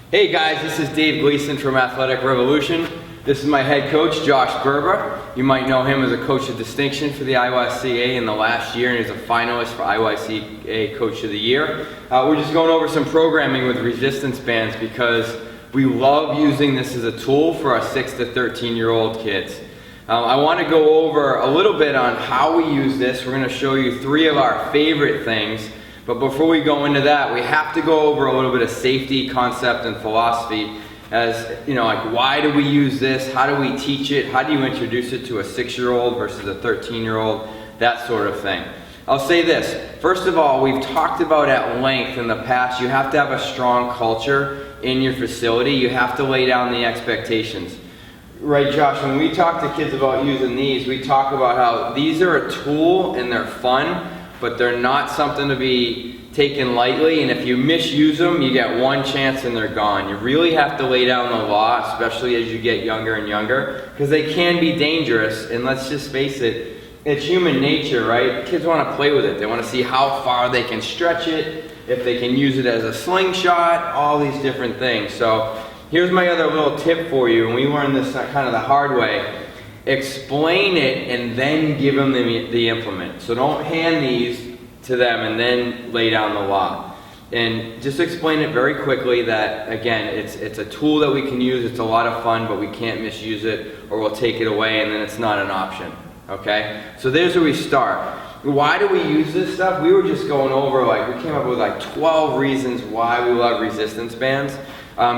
Hey guys, this is Dave Gleason from Athletic Revolution. This is my head coach, Josh Berber. You might know him as a coach of distinction for the IYCA in the last year, and he's a finalist for IYCA Coach of the Year. We're just going over some programming with resistance bands because we love using this as a tool for our 6 to 13-year-old kids. I want to go over a little bit on how we use this. We're going to show you 3 of our favorite things. But before we go into that, we have to go over a little bit of safety concept and philosophy. As you know, like, why do we use this? How do we teach it? How do you introduce it to a 6-year-old versus a 13-year-old? That sort of thing. I'll say this. First of all, we've talked about at length in the past, you have to have a strong culture in your facility. You have to lay down the expectations. Right, Josh, when we talk to kids about using these, we talk about how these are a tool and they're fun, but they're not something to be taken lightly, and if you misuse them, you get one chance and they're gone. You really have to lay down the law, especially as you get younger and younger, because they can be dangerous, and let's just face it, it's human nature, right? Kids want to play with it. They want to see how far they can stretch it, if they can use it as a slingshot, all these different things. So here's my other little tip for you, and we learned this kind of the hard way. Explain it and then give them the implement. So don't hand these to them and then lay down the law. And just explain it very quickly that, again, it's a tool that we can use, it's a lot of fun, but we can't misuse it or we'll take it away and then it's not an option. Okay? So there's where we start. Why do we use this stuff? We were just going over, we came up with 12 reasons why we love resistance bands.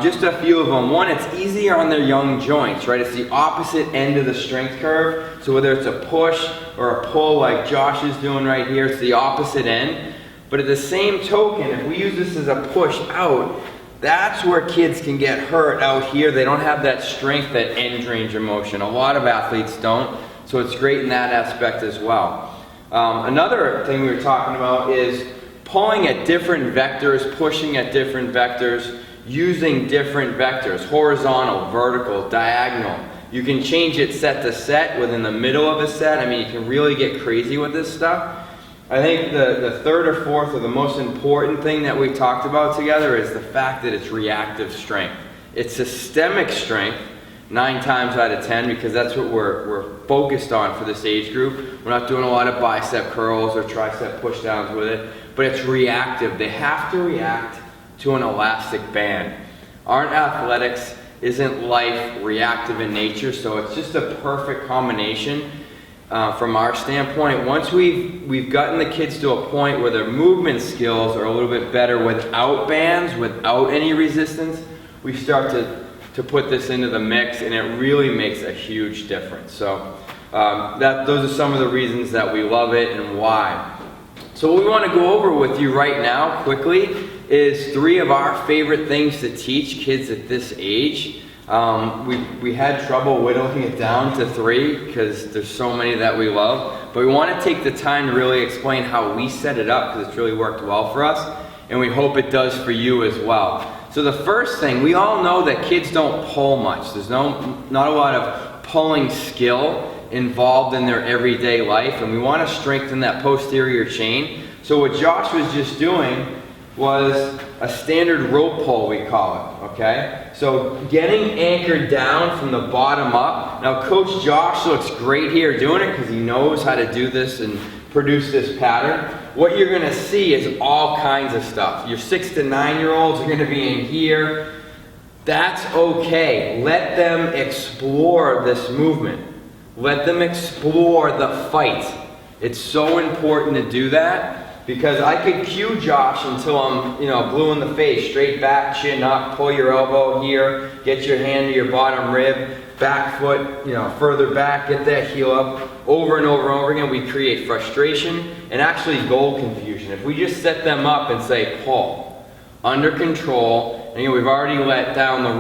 Just a few of them. One, it's easier on their young joints, right? It's the opposite end of the strength curve. So whether it's a push or a pull like Josh is doing right here, it's the opposite end. But at the same token, if we use this as a push out, that's where kids can get hurt out here. They don't have that strength, that end range of motion. A lot of athletes don't. So it's great in that aspect as well. Another thing we were talking about is pulling at different vectors, pushing at different vectors, using different vectors, horizontal, vertical, diagonal. You can change it set to set within the middle of a set. I mean, you can really get crazy with this stuff. I think the third or fourth or the most important thing that we talked about together is the fact that it's reactive strength. It's systemic strength 9 times out of 10 because that's what we're focused on for this age group. We're not doing a lot of bicep curls or tricep push downs with it, but it's reactive. They have to react to an elastic band. Aren't athletics, isn't life reactive in nature? So it's just a perfect combination from our standpoint. Once we've gotten the kids to a point where their movement skills are a little bit better without bands, without any resistance, we start to put this into the mix, and it really makes a huge difference. So those are some of the reasons that we love it and why. So what we want to go over with you right now quickly is 3 of our favorite things to teach kids at this age. We had trouble whittling it down to 3 because there's so many that we love, but we want to take the time to really explain how we set it up because it's really worked well for us, and we hope it does for you as well. So the first thing, we all know that kids don't pull much. There's not a lot of pulling skill involved in their everyday life, and we want to strengthen that posterior chain. So what Josh was just doing was a standard rope pull, we call it, okay? So getting anchored down from the bottom up. Now Coach Josh looks great here doing it because he knows how to do this and produce this pattern. What you're gonna see is all kinds of stuff. Your 6 to 9-year-olds are gonna be in here. That's okay. Let them explore this movement. Let them explore the fight. It's so important to do that. Because I could cue Josh until I'm, blue in the face, straight back, chin up, pull your elbow here, get your hand to your bottom rib, back foot, further back, get that heel up. Over and over and over again, we create frustration and actually goal confusion. If we just set them up and say, pull, under control, and we've already laid out the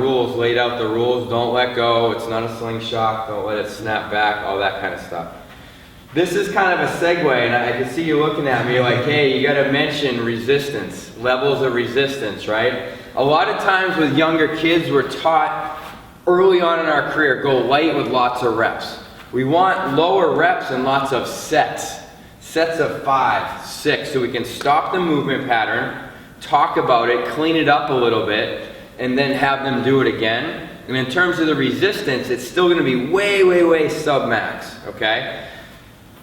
rules, don't let go, it's not a slingshot, don't let it snap back, all that kind of stuff. This is kind of a segue, and I can see you looking at me like, hey, you gotta mention resistance, levels of resistance, right? A lot of times with younger kids, we're taught early on in our career, go light with lots of reps. We want lower reps and lots of sets of 5, 6, so we can stop the movement pattern, talk about it, clean it up a little bit, and then have them do it again. And in terms of the resistance, it's still going to be way, way, way sub-max, okay?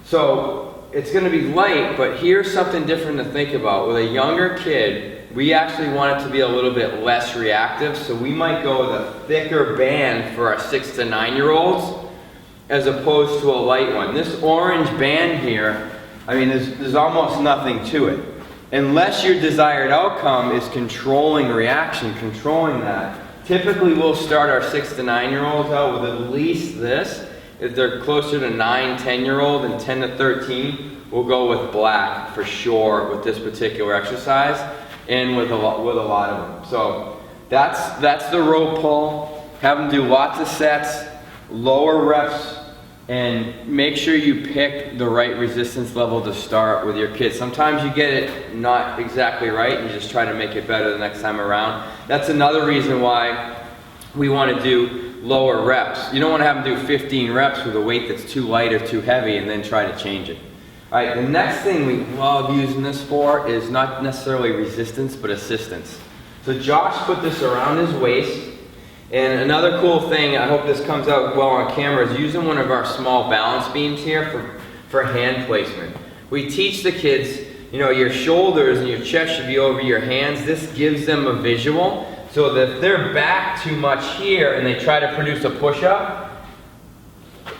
So it's going to be light, but here's something different to think about. With a younger kid, we actually want it to be a little bit less reactive, so we might go with a thicker band for our 6 to 9-year-olds as opposed to a light one. This orange band here, I mean, there's almost nothing to it. Unless your desired outcome is controlling reaction, controlling that. Typically we'll start our 6 to 9-year-olds out with at least this. If they're closer to 9, 10-year-old and 10 to 13, we'll go with black for sure with this particular exercise and with a lot of them. So that's the rope pull. Have them do lots of sets, lower reps, and make sure you pick the right resistance level to start with your kids. Sometimes you get it not exactly right and you just try to make it better the next time around. That's another reason why we want to do lower reps. You don't want to have them do 15 reps with a weight that's too light or too heavy and then try to change it. All right, the next thing we love using this for is not necessarily resistance, but assistance. So Josh put this around his waist. And another cool thing, I hope this comes out well on camera, is using one of our small balance beams here for hand placement. We teach the kids, you know, your shoulders and your chest should be over your hands. This gives them a visual, so that if they're back too much here and they try to produce a push-up,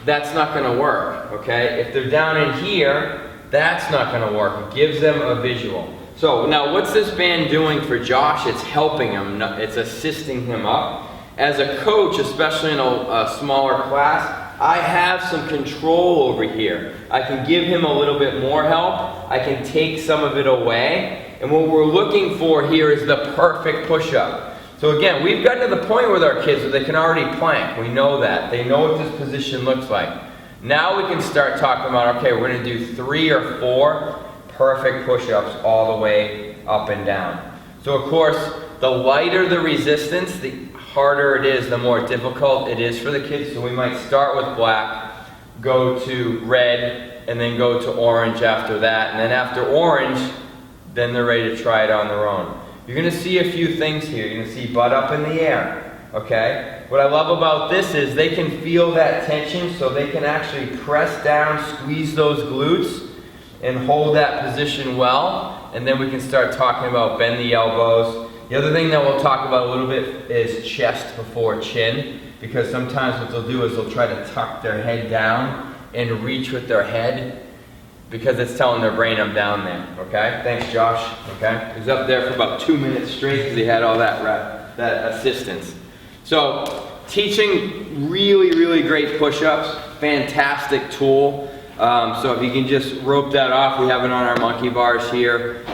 that's not going to work, okay? If they're down in here, that's not going to work. It gives them a visual. So now what's this band doing for Josh? It's helping him, it's assisting him up. As a coach, especially in a smaller class, I have some control over here. I can give him a little bit more help. I can take some of it away. And what we're looking for here is the perfect push-up. So again, we've gotten to the point with our kids where they can already plank. We know that. They know what this position looks like. Now we can start talking about, okay, we're going to do 3 or 4 perfect push-ups all the way up and down. So of course, the lighter the resistance, the harder it is, the more difficult it is for the kids. So we might start with black, go to red, and then go to orange after that. And then after orange, then they're ready to try it on their own. You're going to see a few things here. You're going to see butt up in the air, okay? What I love about this is they can feel that tension, so they can actually press down, squeeze those glutes, and hold that position well. And then we can start talking about bend the elbows. The other thing that we'll talk about a little bit is chest before chin, because sometimes what they'll do is they'll try to tuck their head down and reach with their head because it's telling their brain I'm down there, okay? Thanks, Josh, okay? He was up there for about 2 minutes straight because he had all that assistance. So teaching really, really great push-ups, fantastic tool. So if you can just rope that off, we have it on our monkey bars here.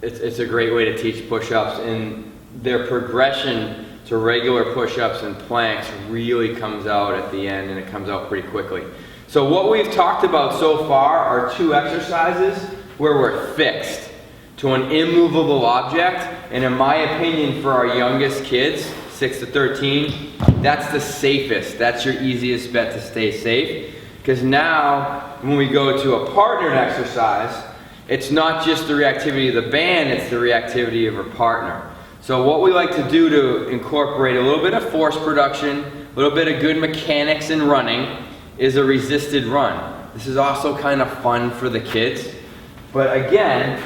It's a great way to teach push-ups, and their progression to regular push-ups and planks really comes out at the end, and it comes out pretty quickly. So what we've talked about so far are 2 exercises where we're fixed to an immovable object, and in my opinion for our youngest kids, 6 to 13, that's the safest. That's your easiest bet to stay safe, because now when we go to a partnered exercise, it's not just the reactivity of the band, it's the reactivity of her partner. So what we like to do to incorporate a little bit of force production, a little bit of good mechanics in running, is a resisted run. This is also kind of fun for the kids. But again,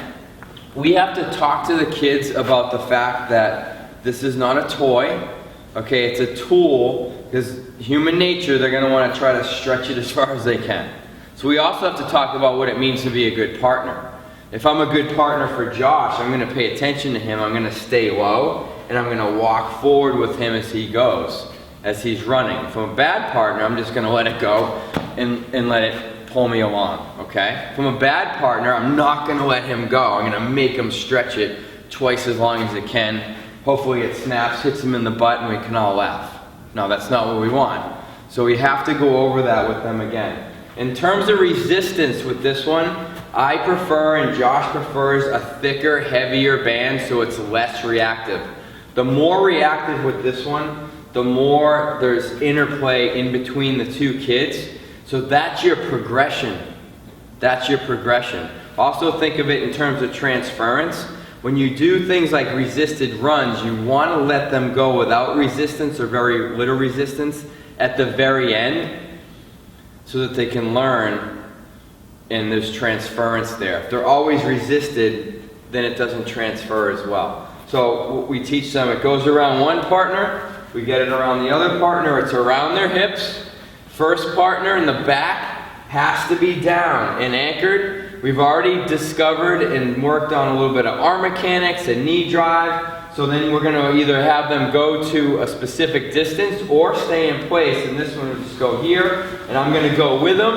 we have to talk to the kids about the fact that this is not a toy, okay? It's a tool, because human nature, they're going to want to try to stretch it as far as they can. So we also have to talk about what it means to be a good partner. If I'm a good partner for Josh, I'm going to pay attention to him, I'm going to stay low, and I'm going to walk forward with him as he goes, as he's running. If I'm a bad partner, I'm just going to let it go and let it pull me along, okay? If I'm a bad partner, I'm not going to let him go. I'm going to make him stretch it twice as long as it can. Hopefully it snaps, hits him in the butt, and we can all laugh. No, that's not what we want. So we have to go over that with them again. In terms of resistance with this one, I prefer, and Josh prefers, a thicker, heavier band so it's less reactive. The more reactive with this one, the more there's interplay in between the 2 kids. So that's your progression. That's your progression. Also think of it in terms of transference. When you do things like resisted runs, you want to let them go without resistance or very little resistance at the very end so that they can learn and there's transference there. If they're always resisted, then it doesn't transfer as well. So we teach them, it goes around one partner, we get it around the other partner, it's around their hips. First partner in the back has to be down and anchored. We've already discovered and worked on a little bit of arm mechanics and knee drive. So then we're going to either have them go to a specific distance or stay in place. And this one will just go here, and I'm going to go with him,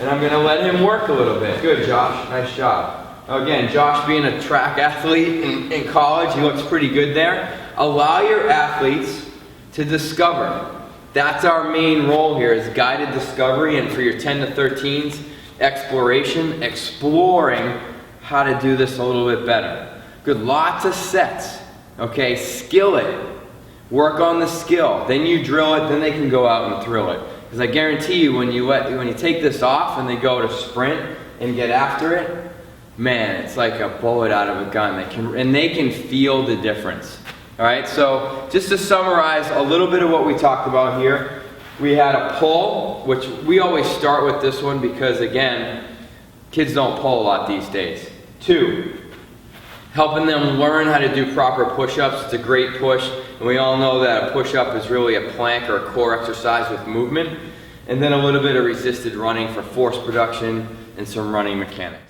and I'm going to let him work a little bit. Good, Josh. Nice job. Again, Josh being a track athlete in college, he looks pretty good there. Allow your athletes to discover. That's our main role here, is guided discovery, and for your 10 to 13s, exploration, exploring how to do this a little bit better. Good, lots of sets. Okay, skill it. Work on the skill. Then you drill it, then they can go out and thrill it. Because I guarantee you, when you take this off and they go to sprint and get after it, man, it's like a bullet out of a gun. They can feel the difference. All right, so just to summarize a little bit of what we talked about here, we had a pull, which we always start with this one because, again, kids don't pull a lot these days. 2, helping them learn how to do proper push-ups. It's a great push, and we all know that a push-up is really a plank or a core exercise with movement. And then a little bit of resisted running for force production and some running mechanics.